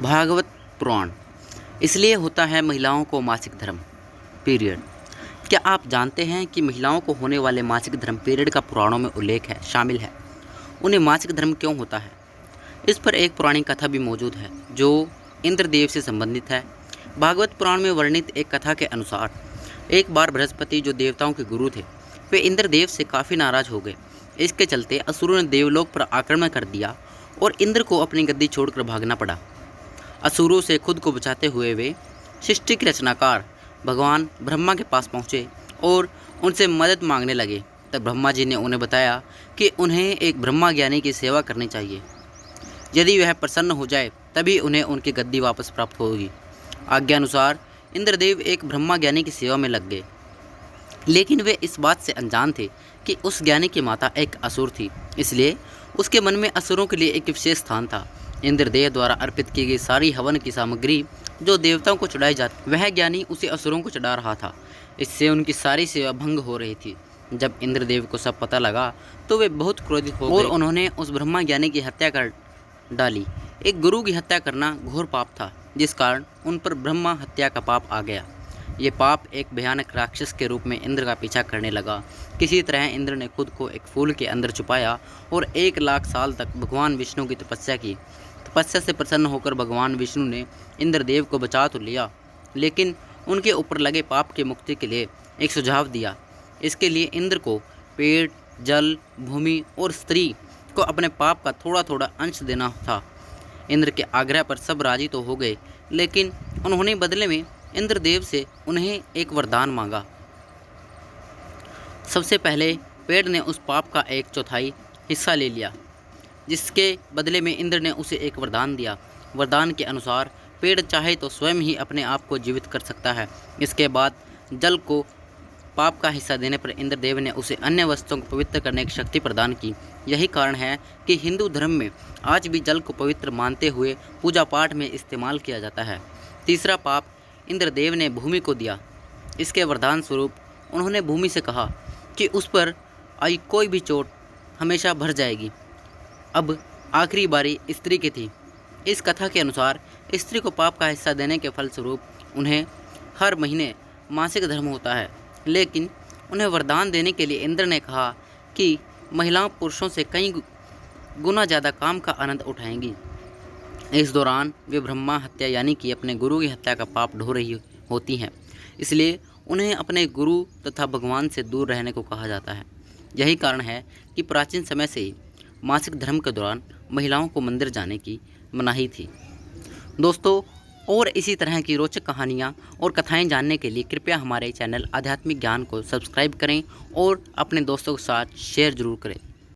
भागवत पुराण। इसलिए होता है महिलाओं को मासिक धर्म पीरियड। क्या आप जानते हैं कि महिलाओं को होने वाले मासिक धर्म पीरियड का पुराणों में उल्लेख है, शामिल है। उन्हें मासिक धर्म क्यों होता है, इस पर एक पुरानी कथा भी मौजूद है जो इंद्रदेव से संबंधित है। भागवत पुराण में वर्णित एक कथा के अनुसार एक बार बृहस्पति, जो देवताओं के गुरु थे, वे इंद्रदेव से काफ़ी नाराज हो गए। इसके चलते असुरों ने देवलोक पर आक्रमण कर दिया और इंद्र को अपनी गद्दी छोड़कर भागना पड़ा। असुरों से खुद को बचाते हुए वे सृष्टि के रचनाकार भगवान ब्रह्मा के पास पहुँचे और उनसे मदद मांगने लगे। तब ब्रह्मा जी ने उन्हें बताया कि उन्हें एक ब्रह्मा ज्ञानी की सेवा करनी चाहिए। यदि वह प्रसन्न हो जाए तभी उन्हें उनकी गद्दी वापस प्राप्त होगी। आज्ञानुसार इंद्रदेव एक ब्रह्मा ज्ञानी की सेवा में लग गए, लेकिन वे इस बात से अनजान थे कि उस ज्ञानी की माता एक असुर थी, इसलिए उसके मन में असुरों के लिए एक विशेष स्थान था। इंद्रदेव द्वारा अर्पित की गई सारी हवन की सामग्री जो देवताओं को चढ़ाई जाती, वह ज्ञानी उसे असुरों को चढ़ा रहा था। इससे उनकी सारी सेवा भंग हो रही थी। जब इंद्रदेव को सब पता लगा तो वे बहुत क्रोधित हो गए और उन्होंने उस ब्रह्मा ज्ञानी की हत्या कर डाली। एक गुरु की हत्या करना घोर पाप था, जिस कारण उन पर ब्रह्मा हत्या का पाप आ गया। ये पाप एक भयानक राक्षस के रूप में इंद्र का पीछा करने लगा। किसी तरह इंद्र ने खुद को एक फूल के अंदर छुपाया और 1,00,000 साल तक भगवान विष्णु की तपस्या की। तपस्या से प्रसन्न होकर भगवान विष्णु ने इंद्रदेव को बचा तो लिया, लेकिन उनके ऊपर लगे पाप की मुक्ति के लिए एक सुझाव दिया। इसके लिए इंद्र को पेड़, जल, भूमि और स्त्री को अपने पाप का थोड़ा थोड़ा अंश देना था। इंद्र के आग्रह पर सब राजी तो हो गए, लेकिन उन्होंने बदले में इंद्रदेव से उन्हें एक वरदान मांगा। सबसे पहले पेड़ ने उस पाप का 1/4 हिस्सा ले लिया, जिसके बदले में इंद्र ने उसे एक वरदान दिया। वरदान के अनुसार पेड़ चाहे तो स्वयं ही अपने आप को जीवित कर सकता है। इसके बाद जल को पाप का हिस्सा देने पर इंद्रदेव ने उसे अन्य वस्तुओं को पवित्र करने की शक्ति प्रदान की। यही कारण है कि हिंदू धर्म में आज भी जल को पवित्र मानते हुए पूजा पाठ में इस्तेमाल किया जाता है। तीसरा पाप इंद्रदेव ने भूमि को दिया। इसके वरदान स्वरूप उन्होंने भूमि से कहा कि उस पर आई कोई भी चोट हमेशा भर जाएगी। अब आखिरी बारी स्त्री की थी। इस कथा के अनुसार स्त्री को पाप का हिस्सा देने के फलस्वरूप उन्हें हर महीने मासिक धर्म होता है, लेकिन उन्हें वरदान देने के लिए इंद्र ने कहा कि महिलाओं पुरुषों से कई गुना ज़्यादा काम का आनंद उठाएंगी। इस दौरान वे ब्रह्मा हत्या यानी कि अपने गुरु की हत्या का पाप ढो रही होती हैं, इसलिए उन्हें अपने गुरु तथा भगवान से दूर रहने को कहा जाता है। यही कारण है कि प्राचीन समय से ही मासिक धर्म के दौरान महिलाओं को मंदिर जाने की मनाही थी। दोस्तों, और इसी तरह की रोचक कहानियाँ और कथाएं जानने के लिए कृपया हमारे चैनल आध्यात्मिक ज्ञान को सब्सक्राइब करें और अपने दोस्तों के साथ शेयर ज़रूर करें।